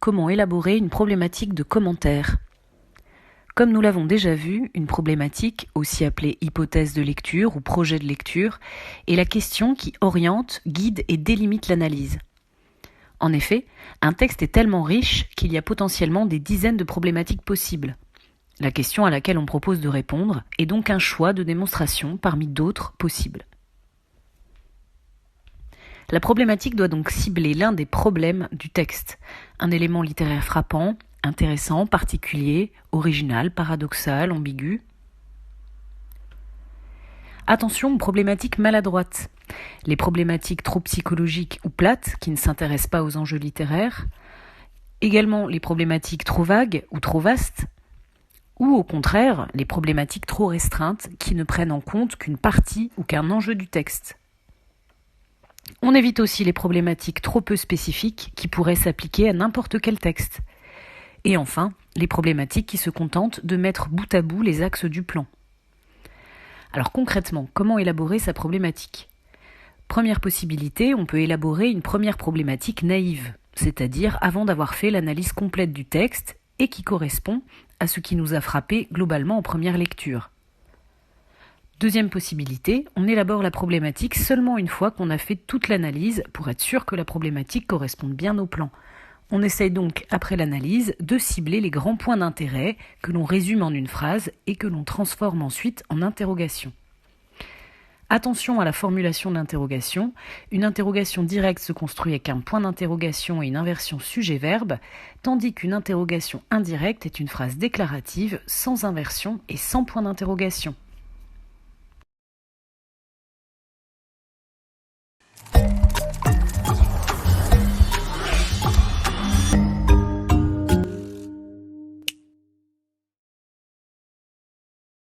comment élaborer une problématique de commentaire. Comme nous l'avons déjà vu, une problématique, aussi appelée hypothèse de lecture ou projet de lecture, est la question qui oriente, guide et délimite l'analyse. En effet, un texte est tellement riche qu'il y a potentiellement des dizaines de problématiques possibles. La question à laquelle on propose de répondre est donc un choix de démonstration parmi d'autres possibles. La problématique doit donc cibler l'un des problèmes du texte, un élément littéraire frappant, intéressant, particulier, original, paradoxal, ambigu. Attention aux problématiques maladroites, les problématiques trop psychologiques ou plates qui ne s'intéressent pas aux enjeux littéraires, également les problématiques trop vagues ou trop vastes, ou au contraire les problématiques trop restreintes qui ne prennent en compte qu'une partie ou qu'un enjeu du texte. On évite aussi les problématiques trop peu spécifiques qui pourraient s'appliquer à n'importe quel texte. Et enfin, les problématiques qui se contentent de mettre bout à bout les axes du plan. Alors concrètement, comment élaborer sa problématique ? Première possibilité, on peut élaborer une première problématique naïve, c'est-à-dire avant d'avoir fait l'analyse complète du texte et qui correspond à ce qui nous a frappé globalement en première lecture. Deuxième possibilité, on élabore la problématique seulement une fois qu'on a fait toute l'analyse pour être sûr que la problématique corresponde bien au plan. On essaye donc, après l'analyse, de cibler les grands points d'intérêt que l'on résume en une phrase et que l'on transforme ensuite en interrogation. Attention à la formulation de l'interrogation. Une interrogation directe se construit avec un point d'interrogation et une inversion sujet-verbe, tandis qu'une interrogation indirecte est une phrase déclarative, sans inversion et sans point d'interrogation.